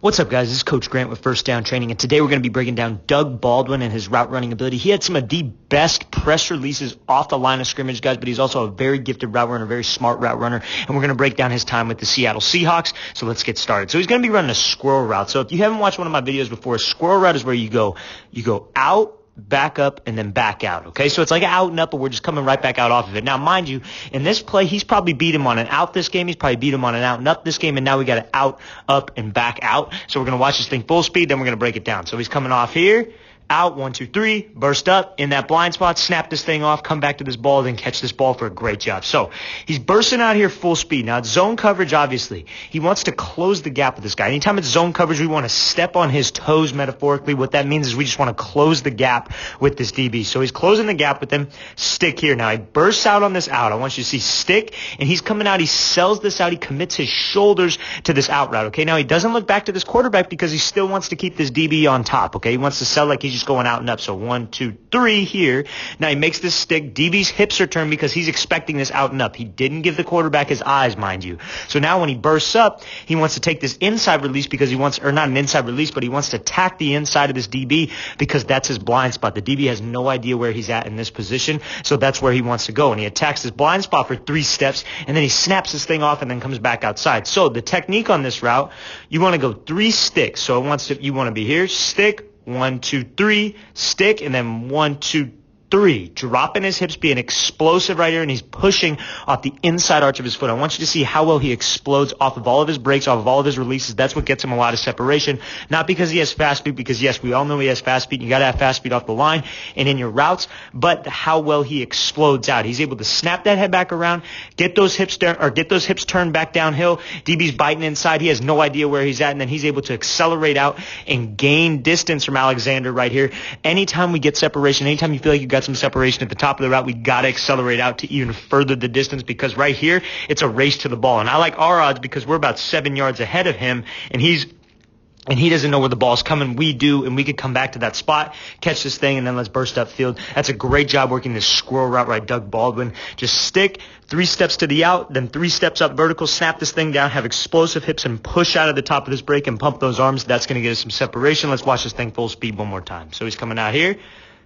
What's up, guys? This is Coach Grant with First Down Training, and today we're going to be breaking down Doug Baldwin and his route running ability. He had some of the best press releases off the line of scrimmage, guys, but he's also a very gifted route runner, a very smart route runner, and we're going to break down his time with the Seattle Seahawks. So let's get started. So he's going to be running a squirrel route. So if you haven't watched one of my videos before, a squirrel route is where you go out, back up, and then back out, okay? So it's like an out and up, but we're just coming right back out off of it. Now, mind you, in this play, he's probably beat him on an out this game. He's probably beat him on an out and up this game, and now we got an out, up, and back out. So we're going to watch this thing full speed, then we're going to break it down. So he's coming off here. Out, 1, 2, 3, burst up in that blind spot, snap this thing off, come back to this ball, then catch this ball for a great job. So he's bursting out here full speed. Now, it's zone coverage, obviously. He wants to close the gap with this guy. Anytime it's zone coverage, we want to step on his toes metaphorically. What that means is we just want to close the gap with this DB. So he's closing the gap with him. Stick here. Now, he bursts out on this out. I want you to see stick, and he's coming out. He sells this out. He commits his shoulders to this out route, okay? Now, he doesn't look back to this quarterback because he still wants to keep this DB on top, okay? He wants to sell like he's just going out and up. So 1, 2, 3 here. Now he makes this stick. DB's hips are turned because he's expecting this out and up. He didn't give the quarterback his eyes, mind you. So now when he bursts up, he wants to take this inside release because he wants, or not an inside release, but he wants to attack the inside of this DB because that's his blind spot. The DB has no idea where he's at in this position, so that's where he wants to go. And he attacks this blind spot for 3 steps, and then he snaps this thing off and then comes back outside. So the technique on this route, you want to go 3 sticks. So you want to be here, stick, 1, 2, 3, stick, and then 1, 2, 3. Dropping his hips, being explosive right here, and he's pushing off the inside arch of his foot. I want you to see how well he explodes off of all of his breaks, off of all of his releases. That's what gets him a lot of separation. Not because he has fast speed, because yes, we all know he has fast speed. You got to have fast speed off the line and in your routes, but how well he explodes out. He's able to snap that head back around, get those hips turned back downhill. DB's biting inside. He has no idea where he's at, and then he's able to accelerate out and gain distance from Alexander right here. Anytime we get separation, anytime you feel like you got some separation at the top of the route, we got to accelerate out to even further the distance because right here, it's a race to the ball. And I like our odds because we're about 7 yards ahead of him, and he doesn't know where the ball's coming. We do, and we could come back to that spot, catch this thing, and then let's burst upfield. That's a great job working this squirrel route by Doug Baldwin. Just stick 3 steps to the out, then 3 steps up vertical, snap this thing down, have explosive hips, and push out of the top of this break and pump those arms. That's going to get us some separation. Let's watch this thing full speed one more time. So he's coming out here.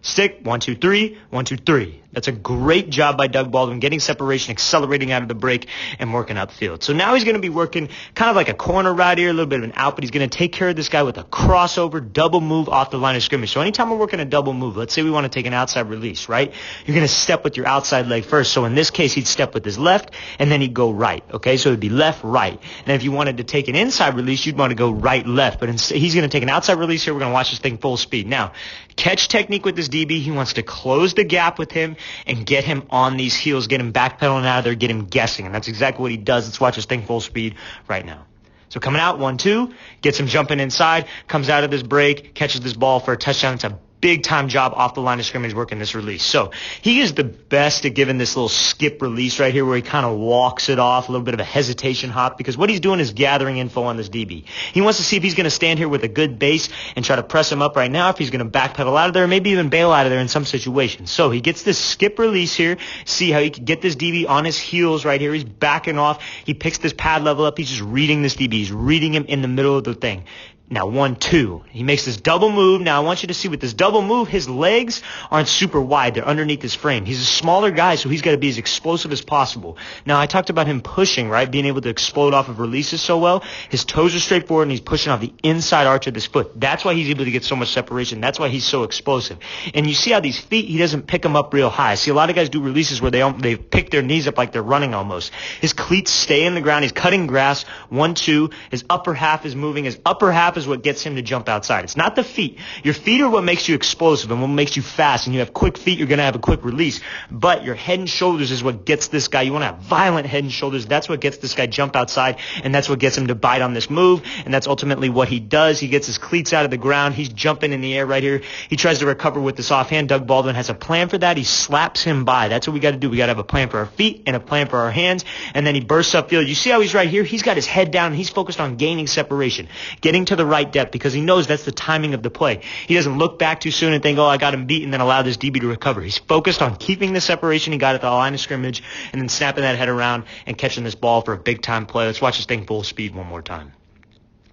Stick, 1, 2, 3, 1, 2, 3. That's a great job by Doug Baldwin, getting separation, accelerating out of the break, and working upfield. So now he's going to be working kind of like a corner route here, a little bit of an out, but he's going to take care of this guy with a crossover, double move off the line of scrimmage. So anytime we're working a double move, let's say we want to take an outside release, right? You're going to step with your outside leg first. So in this case, he'd step with his left, and then he'd go right, okay? So it'd be left, right. And if you wanted to take an inside release, you'd want to go right, left. But instead, he's going to take an outside release here. We're going to watch this thing full speed. Now, catch technique with this DB. He wants to close the gap with him and get him on these heels, get him backpedaling out of there, get him guessing. And that's exactly what he does. Let's watch this thing full speed right now. So coming out, 1, 2, gets him jumping inside, comes out of this break, catches this ball for a touchdown. It's a big-time job off the line of scrimmage working this release. So he is the best at giving this little skip release right here where he kind of walks it off, a little bit of a hesitation hop, because what he's doing is gathering info on this DB. He wants to see if he's going to stand here with a good base and try to press him up right now, if he's going to backpedal out of there, maybe even bail out of there in some situations. So he gets this skip release here. See how he can get this DB on his heels right here. He's backing off. He picks this pad level up. He's just reading this DB. He's reading him in the middle of the thing. Now, 1, 2. He makes this double move. Now, I want you to see with this double move, his legs aren't super wide. They're underneath his frame. He's a smaller guy, so he's got to be as explosive as possible. Now, I talked about him pushing, right, being able to explode off of releases so well. His toes are straight forward, and he's pushing off the inside arch of his foot. That's why he's able to get so much separation. That's why he's so explosive. And you see how these feet, he doesn't pick them up real high. I see a lot of guys do releases where they pick their knees up like they're running almost. His cleats stay in the ground. He's cutting grass. 1, 2. His upper half is moving. His upper half is what gets him to jump outside. It's not the feet. Your feet are what makes you explosive and what makes you fast. And you have quick feet, you're going to have a quick release. But your head and shoulders is what gets this guy. You want to have violent head and shoulders. That's what gets this guy jump outside, and that's what gets him to bite on this move. And that's ultimately what he does. He gets his cleats out of the ground. He's jumping in the air right here. He tries to recover with this offhand. Doug Baldwin has a plan for that. He slaps him by. That's what we got to do. We got to have a plan for our feet and a plan for our hands. And then he bursts upfield. You see how he's right here? He's got his head down, and he's focused on gaining separation, getting to the right depth, because he knows that's the timing of the play. He doesn't look back too soon and think, oh, I got him beat, and then allow this DB to recover. He's focused on keeping the separation he got at the line of scrimmage and then snapping that head around and catching this ball for a big-time play. Let's watch this thing full speed one more time.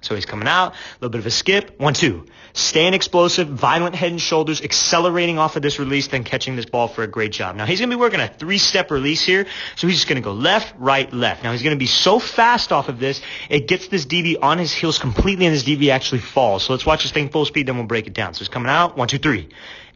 So he's coming out, a little bit of a skip, 1, 2. Staying explosive, violent head and shoulders, accelerating off of this release, then catching this ball for a great job. Now he's going to be working a 3-step release here, so he's just going to go left, right, left. Now he's going to be so fast off of this, it gets this DB on his heels completely, and this DB actually falls. So let's watch this thing full speed, then we'll break it down. So he's coming out, 1, 2, 3.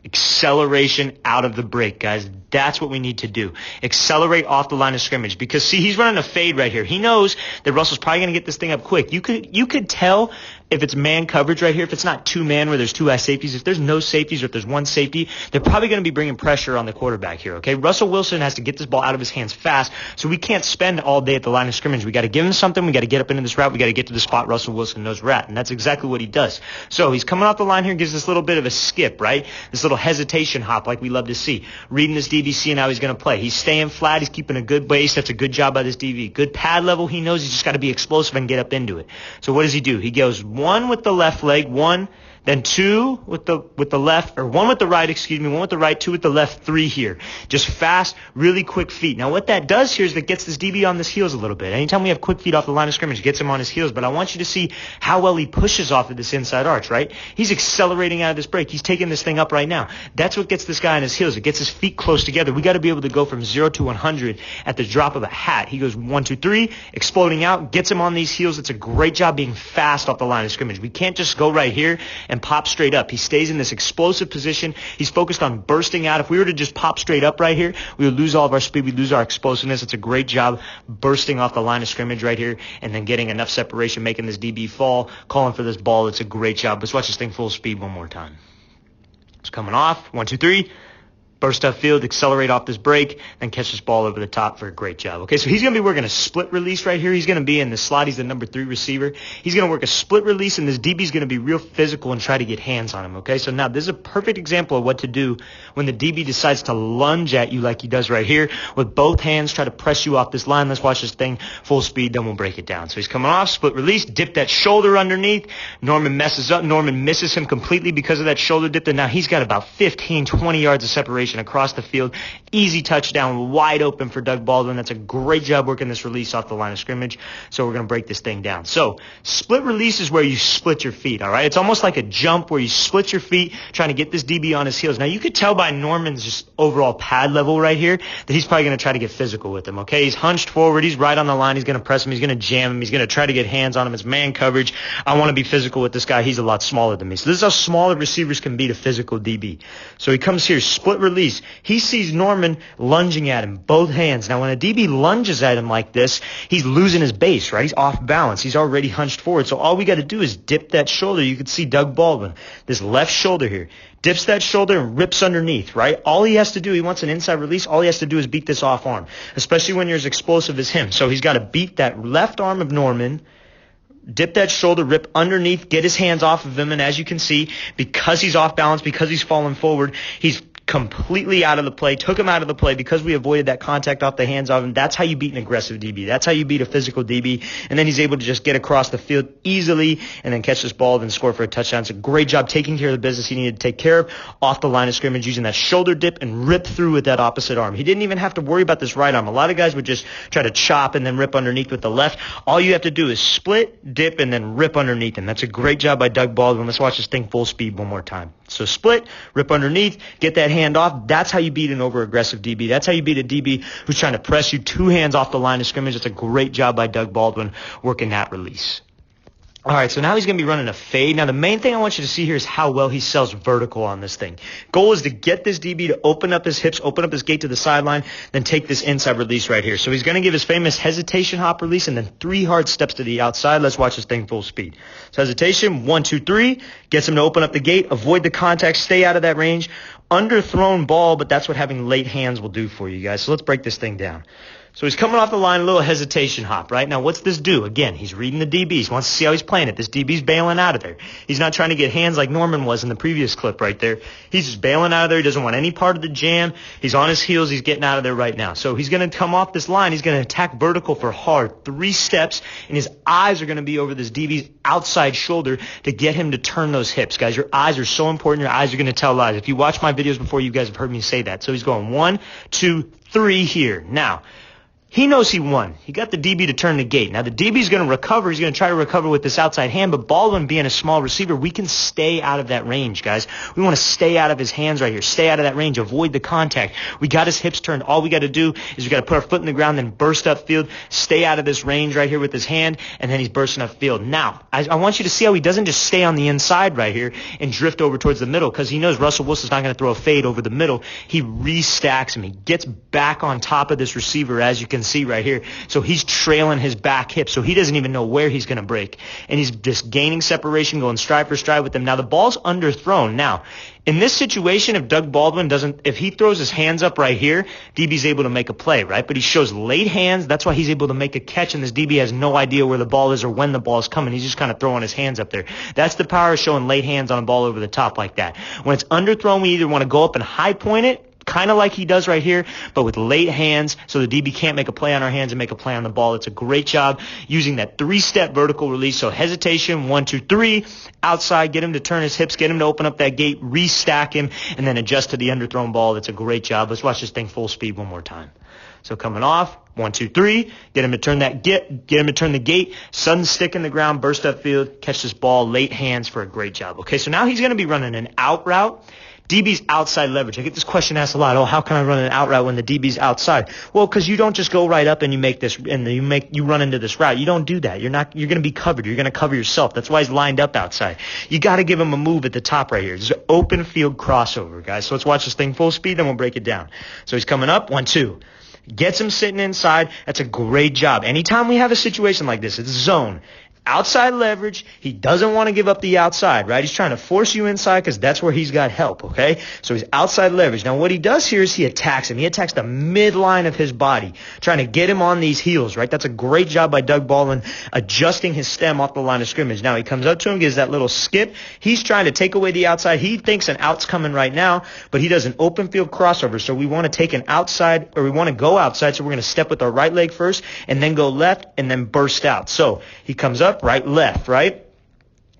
Acceleration out of the break, guys. That's what we need to do. Accelerate off the line of scrimmage, because see, he's running a fade right here. He knows that Russell's probably going to get this thing up quick. You could tell if it's man coverage right here, if it's not 2-man where there's 2 high safeties, if there's no safeties or if there's 1 safety, they're probably going to be bringing pressure on the quarterback here, okay? Russell Wilson has to get this ball out of his hands fast, so we can't spend all day at the line of scrimmage. We got to give him something. We got to get up into this route. We got to get to the spot Russell Wilson knows we're at, and that's exactly what he does. So he's coming off the line here, gives this little bit of a skip, right? This little hesitation hop like we love to see. Reading this DB, seeing how he's going to play. He's staying flat. He's keeping a good base. That's a good job by this DB. Good pad level. He knows he's just got to be explosive and get up into it. So what does he do? He goes 1 with the left leg, 1, then 2 with the left, or 1 with the right, 1 with the right, 2 with the left, 3 here. Just fast, really quick feet. Now what that does here is that gets this DB on his heels a little bit. Anytime we have quick feet off the line of scrimmage, gets him on his heels, but I want you to see how well he pushes off of this inside arch, right? He's accelerating out of this break. He's taking this thing up right now. That's what gets this guy on his heels. It gets his feet close together. We got to be able to go from 0 to 100 at the drop of a hat. He goes 1, 2, 3, exploding out, gets him on these heels. It's a great job being fast off the line of scrimmage. We can't just go right here and pop straight up. He stays in this explosive position. He's focused on bursting out. If we were to just pop straight up right here, we would lose all of our speed. We'd lose our explosiveness. It's a great job bursting off the line of scrimmage right here and then getting enough separation, making this DB fall, calling for this ball. It's a great job. Let's watch this thing full speed one more time. It's coming off. 1, 2, 3. Burst upfield, accelerate off this break, then catch this ball over the top for a great job. Okay, so he's going to be working a split release right here. He's going to be in the slot. He's the number 3 receiver. He's going to work a split release, and this DB's going to be real physical and try to get hands on him. Okay, so now this is a perfect example of what to do when the DB decides to lunge at you like he does right here with both hands, try to press you off this line. Let's watch this thing full speed, then we'll break it down. So he's coming off, split release, dip that shoulder underneath. Norman messes up. Norman misses him completely because of that shoulder dip, and now he's got about 15, 20 yards of separation across the field. Easy touchdown, wide open for Doug Baldwin. That's a great job working this release off the line of scrimmage. So we're going to break this thing down. So split release is where you split your feet, all right? It's almost like a jump where you split your feet trying to get this DB on his heels. Now you could tell by Norman's just overall pad level right here that he's probably going to try to get physical with him, okay? He's hunched forward. He's right on the line. He's going to press him. He's going to jam him. He's going to try to get hands on him. It's man coverage. I want to be physical with this guy. He's a lot smaller than me. So this is how smaller receivers can beat a physical DB. So he comes here, split release. He sees Norman lunging at him, both hands. Now, when a DB lunges at him like this, he's losing his base, right? He's off balance. He's already hunched forward. So all we got to do is dip that shoulder. You can see Doug Baldwin, this left shoulder here, dips that shoulder and rips underneath, right? All he has to do, he wants an inside release. All he has to do is beat this off arm, especially when you're as explosive as him. So he's got to beat that left arm of Norman, dip that shoulder, rip underneath, get his hands off of him, and as you can see, because he's off balance, because he's falling forward, he's completely out of the play, took him out of the play because we avoided that contact off the hands of him. That's how you beat an aggressive DB. That's how you beat a physical DB. And then he's able to just get across the field easily and then catch this ball and score for a touchdown. It's a great job taking care of the business he needed to take care of off the line of scrimmage, using that shoulder dip and rip through with that opposite arm. He didn't even have to worry about this right arm. A lot of guys would just try to chop and then rip underneath with the left. All you have to do is split, dip, and then rip underneath him. That's a great job by Doug Baldwin. Let's watch this thing full speed one more time. So split, rip underneath, get that hand off. That's how you beat an over-aggressive DB. That's how you beat a DB who's trying to press you 2 hands off the line of scrimmage. It's a great job by Doug Baldwin working that release. All right, so now he's going to be running a fade. Now, the main thing I want you to see here is how well he sells vertical on this thing. Goal is to get this DB to open up his hips, open up his gait to the sideline, then take this inside release right here. So he's going to give his famous hesitation hop release and then 3 hard steps to the outside. Let's watch this thing full speed. So hesitation, 1, 2, 3, gets him to open up the gate, avoid the contact, stay out of that range. Underthrown ball, but that's what having late hands will do for you guys. So let's break this thing down. So he's coming off the line, a little hesitation hop, right? Now, what's this do? Again, he's reading the DBs. Wants to see how he's playing it. This DB's bailing out of there. He's not trying to get hands like Norman was in the previous clip right there. He's just bailing out of there. He doesn't want any part of the jam. He's on his heels. He's getting out of there right now. So he's going to come off this line. He's going to attack vertical for hard 3 steps, and his eyes are going to be over this DB's outside shoulder to get him to turn those hips. Guys, your eyes are so important. Your eyes are going to tell lies. If you watch my videos before, you guys have heard me say that. So he's going 1, 2, 3 here. Now, He knows he won. He got the DB to turn the gate. Now, the DB's going to recover. He's going to try to recover with this outside hand, but Baldwin being a small receiver, we can stay out of that range, guys. We want to stay out of his hands right here. Stay out of that range. Avoid the contact. We got his hips turned. All we got to do is we got to put our foot in the ground, then burst upfield, stay out of this range right here with his hand, and then he's bursting upfield. Now, I want you to see how he doesn't just stay on the inside right here and drift over towards the middle, because he knows Russell Wilson's not going to throw a fade over the middle. He restacks him. He gets back on top of this receiver, as you can see right here. So he's trailing his back hip, so he doesn't even know where he's going to break. And he's just gaining separation, going stride for stride with him. Now, the ball's underthrown. Now, in this situation, if Doug Baldwin if he throws his hands up right here, DB's able to make a play, right? But he shows late hands. That's why he's able to make a catch, and this DB has no idea where the ball is or when the ball is coming. He's just kind of throwing his hands up there. That's the power of showing late hands on a ball over the top like that. When it's underthrown, we either want to go up and high point it, kind of like he does right here, but with late hands, so the DB can't make a play on our hands and make a play on the ball. It's a great job using that 3-step vertical release. So hesitation, 1, 2, 3, outside, get him to turn his hips, get him to open up that gate, restack him, and then adjust to the underthrown ball. That's a great job. Let's watch this thing full speed one more time. So coming off, 1, 2, 3, get him to turn the gate, sudden stick in the ground, burst upfield, catch this ball, late hands for a great job. Okay, so now he's going to be running an out route. DB's outside leverage. I get this question asked a lot. Oh, how can I run an out route when the DB's outside? Well, because you don't just go right up and you make this, and you run into this route. You don't do that. You're going to be covered. You're going to cover yourself. That's why he's lined up outside. You got to give him a move at the top right here. It's an open field crossover, guys. So let's watch this thing full speed, then we'll break it down. So he's coming up, 1, 2. Gets him sitting inside. That's a great job. Anytime we have a situation like this, it's zone. Outside leverage, he doesn't want to give up the outside, right? He's trying to force you inside because that's where he's got help, okay? So he's outside leverage. Now, what he does here is he attacks him. He attacks the midline of his body, trying to get him on these heels, right? That's a great job by Doug Baldwin adjusting his stem off the line of scrimmage. Now, he comes up to him, gives that little skip. He's trying to take away the outside. He thinks an out's coming right now, but he does an open field crossover. So we want to take an outside, or we want to go outside, so we're going to step with our right leg first and then go left and then burst out. So he comes up, right, left, right?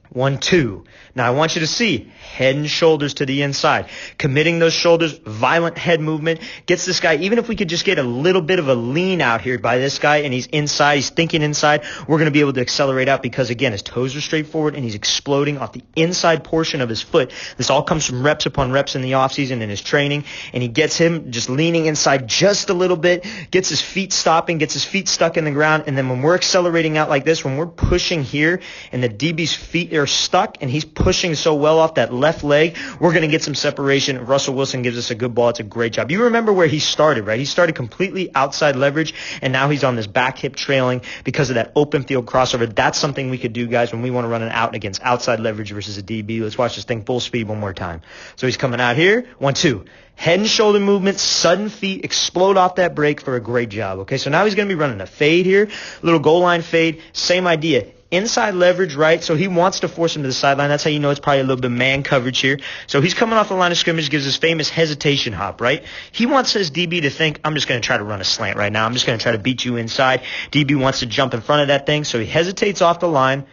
1, 2. Now I want you to see head and shoulders to the inside. Committing those shoulders, violent head movement, gets this guy, even if we could just get a little bit of a lean out here by this guy and he's inside, he's thinking inside, we're going to be able to accelerate out because, again, his toes are straight forward and he's exploding off the inside portion of his foot. This all comes from reps upon reps in the offseason and his training, and he gets him just leaning inside just a little bit, gets his feet stopping, gets his feet stuck in the ground, and then when we're accelerating out like this, when we're pushing here and the DB's feet are stuck and he's pushing so well off that left leg, we're going to get some separation. Russell Wilson gives us a good ball. It's a great job. You remember where he started, right? He started completely outside leverage, and now he's on this back hip trailing because of that open field crossover. That's something we could do, guys, when we want to run an out against outside leverage versus a DB. Let's watch this thing full speed one more time. So he's coming out here. 1, 2. Head and shoulder movement, sudden feet, explode off that break for a great job. Okay, so now he's going to be running a fade here, little goal line fade, same idea. Inside leverage, right? So he wants to force him to the sideline. That's how you know it's probably a little bit man coverage here. So he's coming off the line of scrimmage, gives his famous hesitation hop, right? He wants his DB to think, I'm just going to try to run a slant right now. I'm just going to try to beat you inside. DB wants to jump in front of that thing, so he hesitates off the line.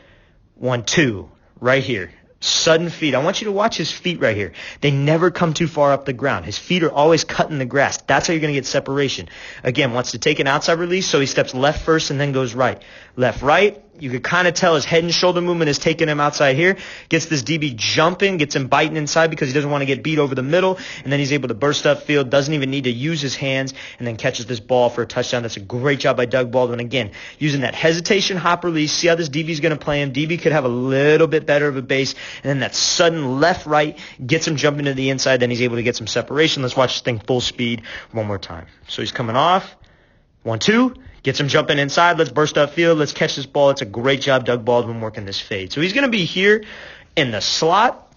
1, 2, right here. Sudden feet. I want you to watch his feet right here. They never come too far up the ground. His feet are always cutting the grass. That's how you're going to get separation. Again, wants to take an outside release, so he steps left first and then goes right. Left, right. You could kind of tell his head and shoulder movement is taking him outside here. Gets this DB jumping, gets him biting inside because he doesn't want to get beat over the middle. And then he's able to burst upfield, doesn't even need to use his hands, and then catches this ball for a touchdown. That's a great job by Doug Baldwin. Again, using that hesitation hop release. See how this DB is going to play him. DB could have a little bit better of a base. And then that sudden left-right gets him jumping to the inside. Then he's able to get some separation. Let's watch this thing full speed one more time. So he's coming off. 1, 2. Gets him jumping inside. Let's burst upfield. Let's catch this ball. It's a great job, Doug Baldwin, working this fade. So he's going to be here in the slot.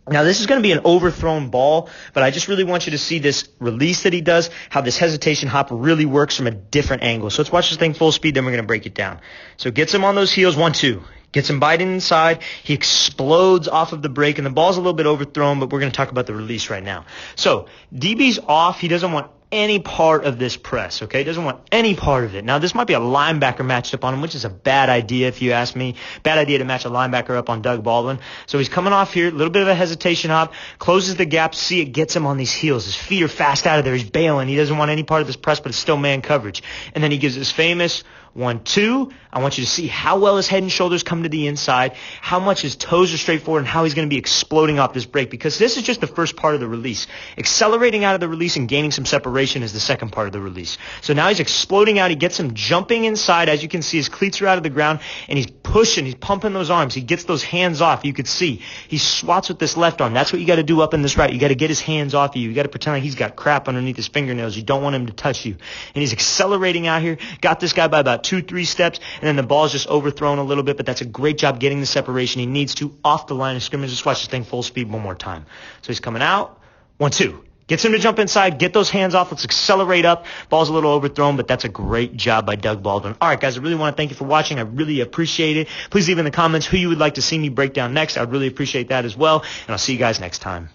Now, this is going to be an overthrown ball, but I just really want you to see this release that he does, how this hesitation hop really works from a different angle. So let's watch this thing full speed, then we're going to break it down. So gets him on those heels, 1, 2. Gets him biting inside. He explodes off of the break, and the ball's a little bit overthrown, but we're going to talk about the release right now. So DB's off. He doesn't want any part of this press, okay? He doesn't want any part of it. Now, this might be a linebacker matched up on him, which is a bad idea if you ask me. Bad idea to match a linebacker up on Doug Baldwin. So he's coming off here, a little bit of a hesitation hop, closes the gap, see it gets him on these heels. His feet are fast out of there. He's bailing. He doesn't want any part of this press, but it's still man coverage. And then he gives his famous 1-2. I want you to see how well his head and shoulders come to the inside, how much his toes are straight forward, and how he's going to be exploding off this break, because this is just the first part of the release. Accelerating out of the release and gaining some separation is the second part of the release. So now he's exploding out. He gets him jumping inside. As you can see, his cleats are out of the ground, and he's pushing. He's pumping those arms. He gets those hands off. You could see. He swats with this left arm. That's what you got to do up in this right. You got to get his hands off you. You got to pretend like he's got crap underneath his fingernails. You don't want him to touch you. And he's accelerating out here. Got this guy by about 2-3 steps, and then the ball's just overthrown a little bit, but that's a great job getting the separation he needs to off the line of scrimmage. Just watch this thing full speed one more time. So he's coming out. 1-2. Gets him to jump inside. Get those hands off. Let's accelerate up. Ball's a little overthrown, but that's a great job by Doug Baldwin. All right, guys, I really want to thank you for watching. I really appreciate it. Please leave in the comments who you would like to see me break down next. I'd really appreciate that as well, and I'll see you guys next time.